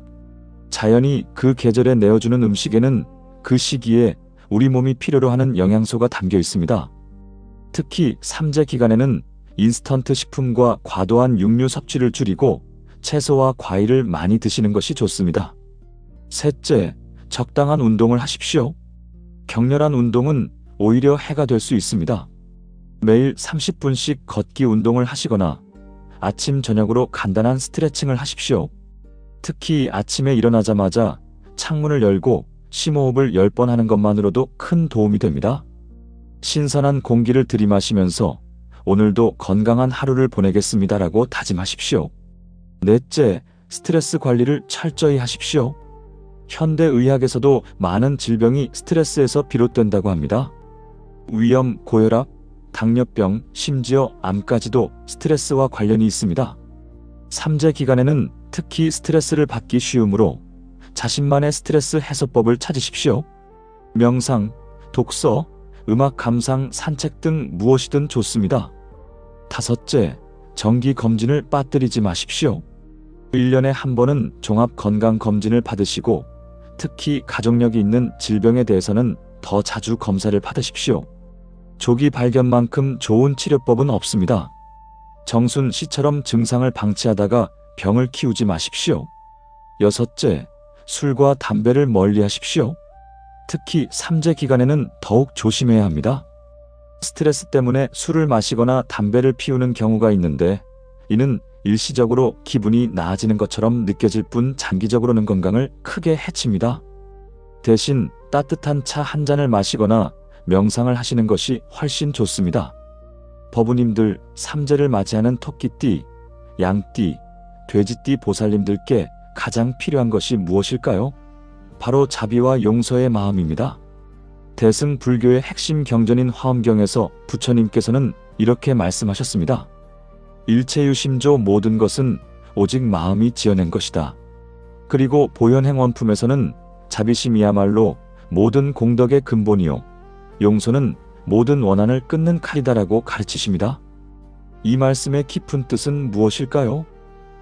자연이 그 계절에 내어주는 음식에는 그 시기에 우리 몸이 필요로 하는 영양소가 담겨 있습니다. 특히 삼재 기간에는 인스턴트 식품과 과도한 육류 섭취를 줄이고 채소와 과일을 많이 드시는 것이 좋습니다. 셋째, 적당한 운동을 하십시오. 격렬한 운동은 오히려 해가 될 수 있습니다. 매일 30분씩 걷기 운동을 하시거나 아침 저녁으로 간단한 스트레칭을 하십시오. 특히 아침에 일어나자마자 창문을 열고 심호흡을 10번 하는 것만으로도 큰 도움이 됩니다. 신선한 공기를 들이마시면서 오늘도 건강한 하루를 보내겠습니다라고 다짐하십시오. 넷째, 스트레스 관리를 철저히 하십시오. 현대의학에서도 많은 질병이 스트레스에서 비롯된다고 합니다. 위염, 고혈압, 당뇨병, 심지어 암까지도 스트레스와 관련이 있습니다. 삼재 기간에는 특히 스트레스를 받기 쉬우므로 자신만의 스트레스 해소법을 찾으십시오. 명상, 독서, 음악 감상, 산책 등 무엇이든 좋습니다. 다섯째, 정기 검진을 빠뜨리지 마십시오. 1년에 한 번은 종합 건강 검진을 받으시고 특히 가족력이 있는 질병에 대해서는 더 자주 검사를 받으십시오. 조기 발견만큼 좋은 치료법은 없습니다. 정순 씨처럼 증상을 방치하다가 병을 키우지 마십시오. 여섯째, 술과 담배를 멀리 하십시오. 특히 삼재 기간에는 더욱 조심해야 합니다. 스트레스 때문에 술을 마시거나 담배를 피우는 경우가 있는데 이는 일시적으로 기분이 나아지는 것처럼 느껴질 뿐 장기적으로는 건강을 크게 해칩니다. 대신 따뜻한 차 한 잔을 마시거나 명상을 하시는 것이 훨씬 좋습니다. 법우님들, 삼재를 맞이하는 토끼띠, 양띠, 돼지띠 보살님들께 가장 필요한 것이 무엇일까요? 바로 자비와 용서의 마음입니다. 대승불교의 핵심 경전인 화엄경에서 부처님께서는 이렇게 말씀하셨습니다. 일체유심조 모든 것은 오직 마음이 지어낸 것이다. 그리고 보현행원품에서는 자비심이야말로 모든 공덕의 근본이요 용서는 모든 원한을 끊는 칼이다라고 가르치십니다. 이 말씀의 깊은 뜻은 무엇일까요?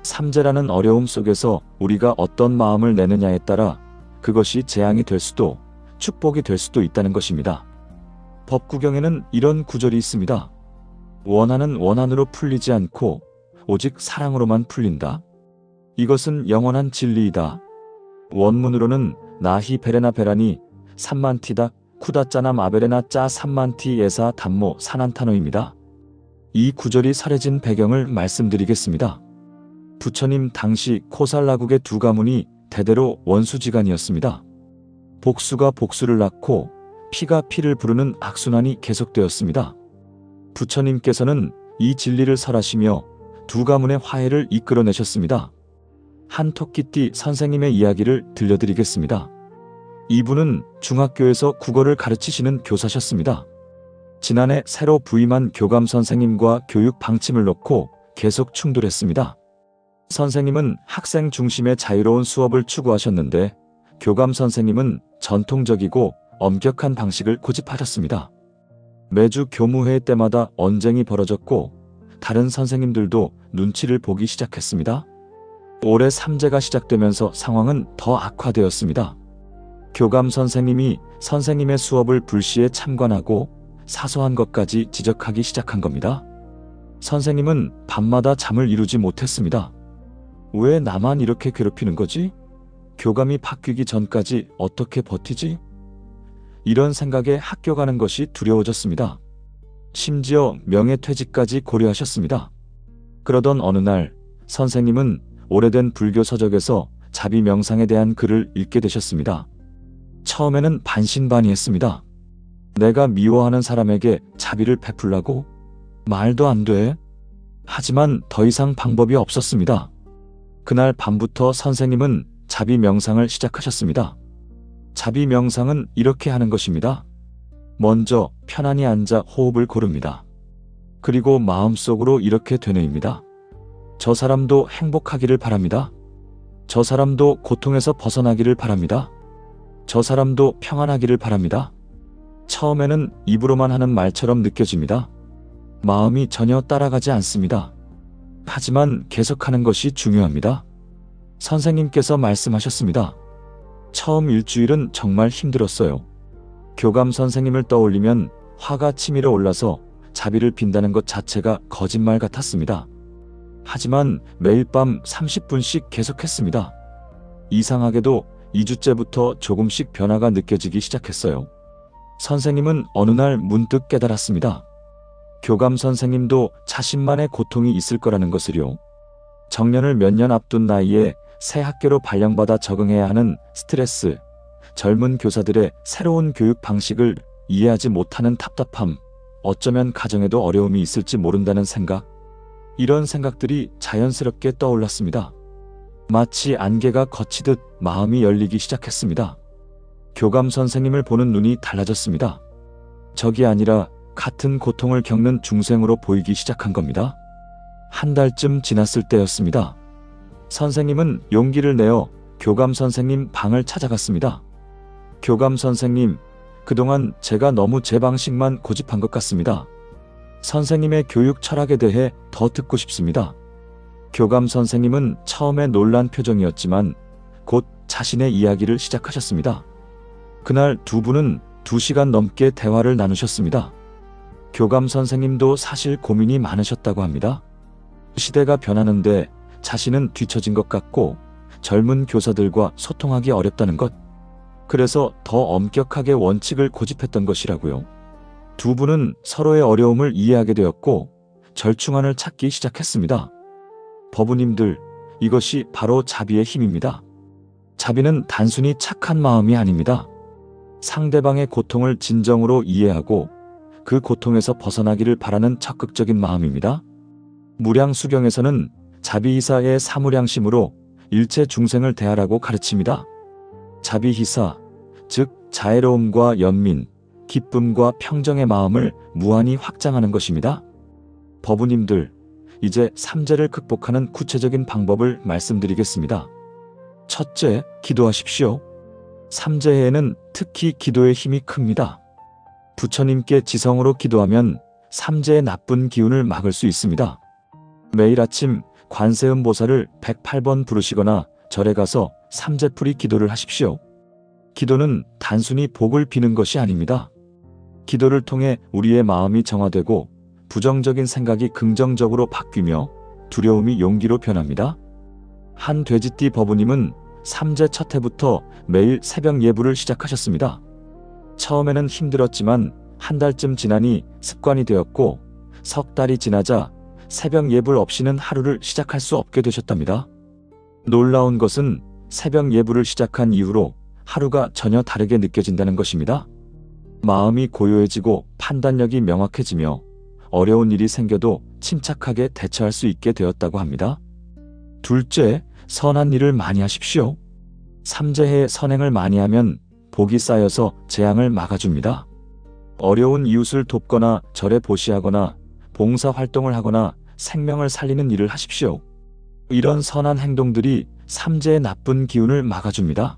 삼재라는 어려움 속에서 우리가 어떤 마음을 내느냐에 따라 그것이 재앙이 될 수도 축복이 될 수도 있다는 것입니다. 법구경에는 이런 구절이 있습니다. 원한은 원한으로 풀리지 않고 오직 사랑으로만 풀린다. 이것은 영원한 진리이다. 원문으로는 나히 베레나 베라니 삼만티다 쿠다짜나 마베레나 짜 삼만티 예사 담모 사난타노입니다. 이 구절이 설해진 배경을 말씀드리겠습니다. 부처님 당시 코살라국의 두 가문이 대대로 원수지간이었습니다. 복수가 복수를 낳고 피가 피를 부르는 악순환이 계속되었습니다. 부처님께서는 이 진리를 설하시며 두 가문의 화해를 이끌어내셨습니다. 한 토끼띠 선생님의 이야기를 들려드리겠습니다. 이분은 중학교에서 국어를 가르치시는 교사셨습니다. 지난해 새로 부임한 교감 선생님과 교육 방침을 놓고 계속 충돌했습니다. 선생님은 학생 중심의 자유로운 수업을 추구하셨는데 교감 선생님은 전통적이고 엄격한 방식을 고집하셨습니다. 매주 교무회의 때마다 언쟁이 벌어졌고 다른 선생님들도 눈치를 보기 시작했습니다. 올해 3제가 시작되면서 상황은 더 악화되었습니다. 교감 선생님이 선생님의 수업을 불시에 참관하고 사소한 것까지 지적하기 시작한 겁니다. 선생님은 밤마다 잠을 이루지 못했습니다. 왜 나만 이렇게 괴롭히는 거지? 교감이 바뀌기 전까지 어떻게 버티지? 이런 생각에 학교 가는 것이 두려워졌습니다. 심지어 명예퇴직까지 고려하셨습니다. 그러던 어느 날 선생님은 오래된 불교 서적에서 자비 명상에 대한 글을 읽게 되셨습니다. 처음에는 반신반의했습니다. 내가 미워하는 사람에게 자비를 베풀라고? 말도 안 돼. 하지만 더 이상 방법이 없었습니다. 그날 밤부터 선생님은 자비 명상을 시작하셨습니다. 자비 명상은 이렇게 하는 것입니다. 먼저 편안히 앉아 호흡을 고릅니다. 그리고 마음속으로 이렇게 되뇌입니다. 저 사람도 행복하기를 바랍니다. 저 사람도 고통에서 벗어나기를 바랍니다. 저 사람도 평안하기를 바랍니다. 처음에는 입으로만 하는 말처럼 느껴집니다. 마음이 전혀 따라가지 않습니다. 하지만 계속하는 것이 중요합니다. 선생님께서 말씀하셨습니다. 처음 일주일은 정말 힘들었어요. 교감 선생님을 떠올리면 화가 치밀어 올라서 자비를 빈다는 것 자체가 거짓말 같았습니다. 하지만 매일 밤 30분씩 계속했습니다. 이상하게도 2주째부터 조금씩 변화가 느껴지기 시작했어요. 선생님은 어느 날 문득 깨달았습니다. 교감 선생님도 자신만의 고통이 있을 거라는 것을요. 정년을 몇 년 앞둔 나이에 새 학교로 발령받아 적응해야 하는 스트레스, 젊은 교사들의 새로운 교육 방식을 이해하지 못하는 답답함, 어쩌면 가정에도 어려움이 있을지 모른다는 생각, 이런 생각들이 자연스럽게 떠올랐습니다. 마치 안개가 걷히듯 마음이 열리기 시작했습니다. 교감 선생님을 보는 눈이 달라졌습니다. 적이 아니라 같은 고통을 겪는 중생으로 보이기 시작한 겁니다. 한 달쯤 지났을 때였습니다. 선생님은 용기를 내어 교감 선생님 방을 찾아갔습니다. 교감 선생님, 그동안 제가 너무 제 방식만 고집한 것 같습니다. 선생님의 교육 철학에 대해 더 듣고 싶습니다. 교감 선생님은 처음에 놀란 표정이었지만 곧 자신의 이야기를 시작하셨습니다. 그날 두 분은 2시간 넘게 대화를 나누셨습니다. 교감 선생님도 사실 고민이 많으셨다고 합니다. 시대가 변하는데 자신은 뒤처진 것 같고 젊은 교사들과 소통하기 어렵다는 것, 그래서 더 엄격하게 원칙을 고집했던 것이라고요. 두 분은 서로의 어려움을 이해하게 되었고 절충안을 찾기 시작했습니다. 법우님들, 이것이 바로 자비의 힘입니다. 자비는 단순히 착한 마음이 아닙니다. 상대방의 고통을 진정으로 이해하고 그 고통에서 벗어나기를 바라는 적극적인 마음입니다. 무량수경에서는 자비희사의 사무량심으로 일체 중생을 대하라고 가르칩니다. 자비희사, 즉 자애로움과 연민, 기쁨과 평정의 마음을 무한히 확장하는 것입니다. 법우님들, 이제 3제를 극복하는 구체적인 방법을 말씀드리겠습니다. 첫째, 기도하십시오. 3제에는 특히 기도의 힘이 큽니다. 부처님께 지성으로 기도하면 3제의 나쁜 기운을 막을 수 있습니다. 매일 아침 관세음보살을 108번 부르시거나 절에 가서 3제풀이 기도를 하십시오. 기도는 단순히 복을 비는 것이 아닙니다. 기도를 통해 우리의 마음이 정화되고 부정적인 생각이 긍정적으로 바뀌며 두려움이 용기로 변합니다. 한 돼지띠 법우님은 3제 첫 해부터 매일 새벽 예불을 시작하셨습니다. 처음에는 힘들었지만 한 달쯤 지나니 습관이 되었고 석 달이 지나자 새벽 예불 없이는 하루를 시작할 수 없게 되셨답니다. 놀라운 것은 새벽 예불을 시작한 이후로 하루가 전혀 다르게 느껴진다는 것입니다. 마음이 고요해지고 판단력이 명확해지며 어려운 일이 생겨도 침착하게 대처할 수 있게 되었다고 합니다. 둘째, 선한 일을 많이 하십시오. 삼재해 선행을 많이 하면 복이 쌓여서 재앙을 막아줍니다. 어려운 이웃을 돕거나 절에 보시하거나 봉사 활동을 하거나 생명을 살리는 일을 하십시오. 이런 선한 행동들이 삼재의 나쁜 기운을 막아줍니다.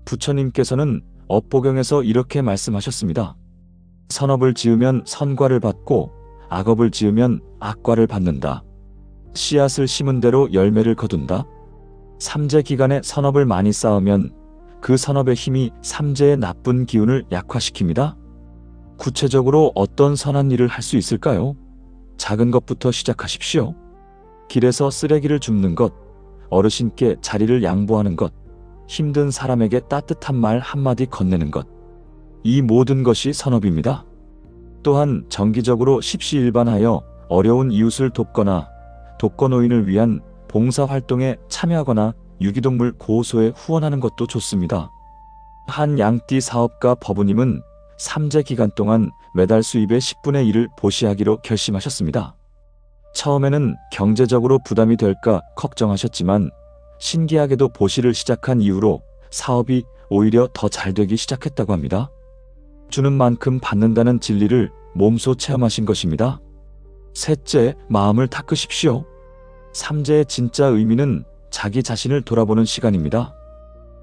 부처님께서는 업보경에서 이렇게 말씀하셨습니다. 선업을 지으면 선과를 받고 악업을 지으면 악과를 받는다. 씨앗을 심은 대로 열매를 거둔다. 삼재 기간에 선업을 많이 쌓으면 그 선업의 힘이 삼재의 나쁜 기운을 약화시킵니다. 구체적으로 어떤 선한 일을 할 수 있을까요? 작은 것부터 시작하십시오. 길에서 쓰레기를 줍는 것, 어르신께 자리를 양보하는 것, 힘든 사람에게 따뜻한 말 한마디 건네는 것. 이 모든 것이 선업입니다. 또한 정기적으로 십시일반하여 어려운 이웃을 돕거나 독거노인을 위한 봉사활동에 참여하거나 유기동물 고소에 후원하는 것도 좋습니다. 한 양띠 사업가 법우님은 삼재 기간 동안 매달 수입의 10분의 1을 보시하기로 결심하셨습니다. 처음에는 경제적으로 부담이 될까 걱정하셨지만 신기하게도 보시를 시작한 이후로 사업이 오히려 더 잘 되기 시작했다고 합니다. 주는 만큼 받는다는 진리를 몸소 체험하신 것입니다. 셋째, 마음을 닦으십시오. 삼재의 진짜 의미는 자기 자신을 돌아보는 시간입니다.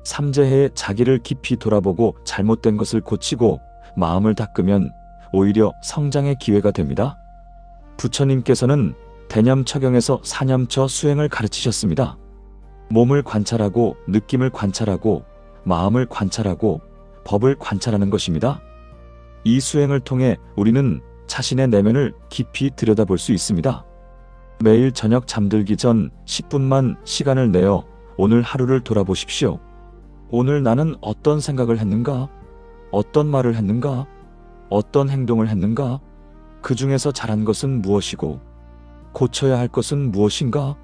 삼재해에 자기를 깊이 돌아보고 잘못된 것을 고치고 마음을 닦으면 오히려 성장의 기회가 됩니다. 부처님께서는 대념처경에서 사념처 수행을 가르치셨습니다. 몸을 관찰하고 느낌을 관찰하고 마음을 관찰하고 법을 관찰하는 것입니다. 이 수행을 통해 우리는 자신의 내면을 깊이 들여다볼 수 있습니다. 매일 저녁 잠들기 전 10분만 시간을 내어 오늘 하루를 돌아보십시오. 오늘 나는 어떤 생각을 했는가? 어떤 말을 했는가? 어떤 행동을 했는가? 그 중에서 잘한 것은 무엇이고 고쳐야 할 것은 무엇인가?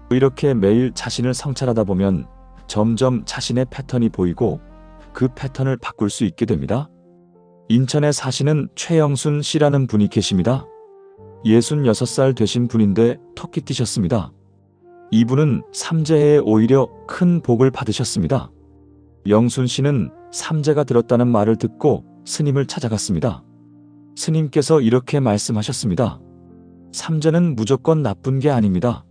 이렇게 매일 자신을 성찰하다 보면 점점 자신의 패턴이 보이고 그 패턴을 바꿀 수 있게 됩니다. 인천에 사시는 최영순 씨라는 분이 계십니다. 66살 되신 분인데 토끼띠셨습니다. 이분은 삼재해에 오히려 큰 복을 받으셨습니다. 영순 씨는 삼재가 들었다는 말을 듣고 스님을 찾아갔습니다. 스님께서 이렇게 말씀하셨습니다. 삼재는 무조건 나쁜 게 아닙니다.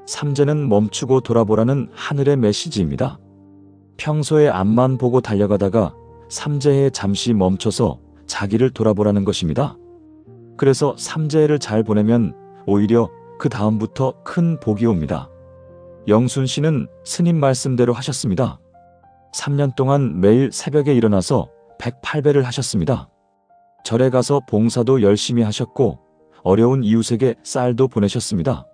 삼재는 멈추고 돌아보라는 하늘의 메시지입니다. 평소에 앞만 보고 달려가다가 삼재해에 잠시 멈춰서 자기를 돌아보라는 것입니다. 그래서 삼재해를 잘 보내면 오히려 그 다음부터 큰 복이 옵니다. 영순 씨는 스님 말씀대로 하셨습니다. 3년 동안 매일 새벽에 일어나서 108배를 하셨습니다. 절에 가서 봉사도 열심히 하셨고 어려운 이웃에게 쌀도 보내셨습니다.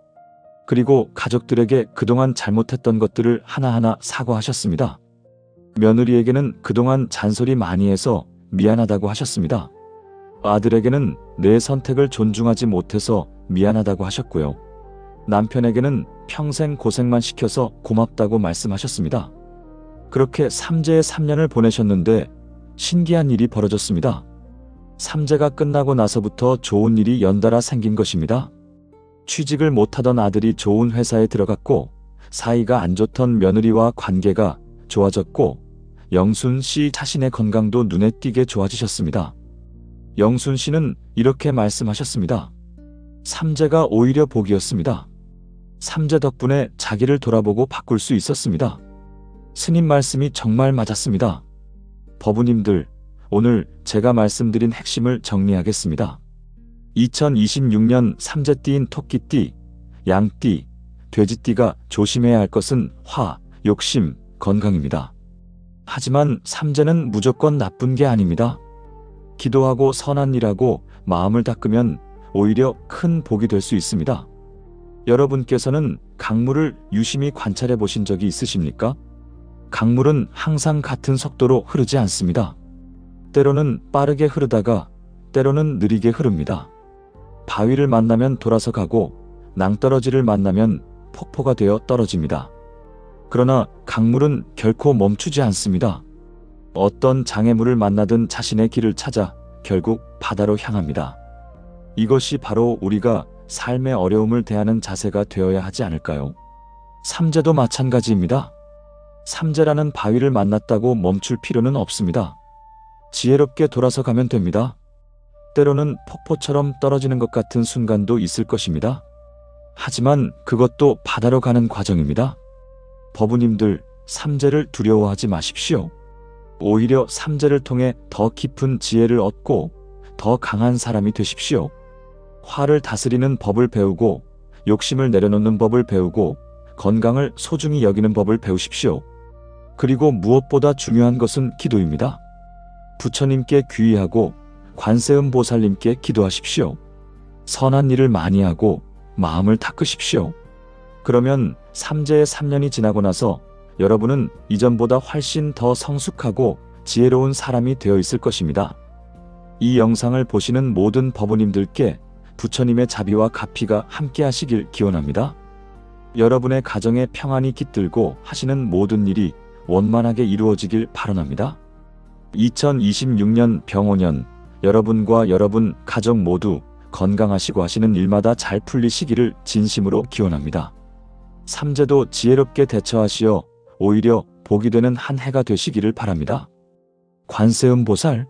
그리고 가족들에게 그동안 잘못했던 것들을 하나하나 사과하셨습니다. 며느리에게는 그동안 잔소리 많이 해서 미안하다고 하셨습니다. 아들에게는 내 선택을 존중하지 못해서 미안하다고 하셨고요. 남편에게는 평생 고생만 시켜서 고맙다고 말씀하셨습니다. 그렇게 삼재의 3년을 보내셨는데 신기한 일이 벌어졌습니다. 삼재가 끝나고 나서부터 좋은 일이 연달아 생긴 것입니다. 취직을 못하던 아들이 좋은 회사에 들어갔고 사이가 안 좋던 며느리와 관계가 좋아졌고 영순 씨 자신의 건강도 눈에 띄게 좋아지셨습니다. 영순 씨는 이렇게 말씀하셨습니다. 삼재가 오히려 복이었습니다. 삼재 덕분에 자기를 돌아보고 바꿀 수 있었습니다. 스님 말씀이 정말 맞았습니다. 법우님들, 오늘 제가 말씀드린 핵심을 정리하겠습니다. 2026년 삼재띠인 토끼띠, 양띠, 돼지띠가 조심해야 할 것은 화, 욕심, 건강입니다. 하지만 삼재는 무조건 나쁜 게 아닙니다. 기도하고 선한 일하고 마음을 닦으면 오히려 큰 복이 될 수 있습니다. 여러분께서는 강물을 유심히 관찰해 보신 적이 있으십니까? 강물은 항상 같은 속도로 흐르지 않습니다. 때로는 빠르게 흐르다가 때로는 느리게 흐릅니다. 바위를 만나면 돌아서 가고 낭떠러지를 만나면 폭포가 되어 떨어집니다. 그러나 강물은 결코 멈추지 않습니다. 어떤 장애물을 만나든 자신의 길을 찾아 결국 바다로 향합니다. 이것이 바로 우리가 삶의 어려움을 대하는 자세가 되어야 하지 않을까요? 삼재도 마찬가지입니다. 삼재라는 바위를 만났다고 멈출 필요는 없습니다. 지혜롭게 돌아서 가면 됩니다. 때로는 폭포처럼 떨어지는 것 같은 순간도 있을 것입니다. 하지만 그것도 바다로 가는 과정입니다. 법우님들, 삼재를 두려워하지 마십시오. 오히려 삼재를 통해 더 깊은 지혜를 얻고 더 강한 사람이 되십시오. 화를 다스리는 법을 배우고 욕심을 내려놓는 법을 배우고 건강을 소중히 여기는 법을 배우십시오. 그리고 무엇보다 중요한 것은 기도입니다. 부처님께 귀의하고 관세음보살님께 기도하십시오. 선한 일을 많이 하고 마음을 닦으십시오. 그러면 삼재의 3년이 지나고 나서 여러분은 이전보다 훨씬 더 성숙하고 지혜로운 사람이 되어 있을 것입니다. 이 영상을 보시는 모든 법우님들께 부처님의 자비와 가피가 함께 하시길 기원합니다. 여러분의 가정에 평안이 깃들고 하시는 모든 일이 원만하게 이루어지길 바라옵니다. 2026년 병오년, 여러분과 여러분 가족 모두 건강하시고 하시는 일마다 잘 풀리시기를 진심으로 기원합니다. 삼재도 지혜롭게 대처하시어 오히려 복이 되는 한 해가 되시기를 바랍니다. 관세음보살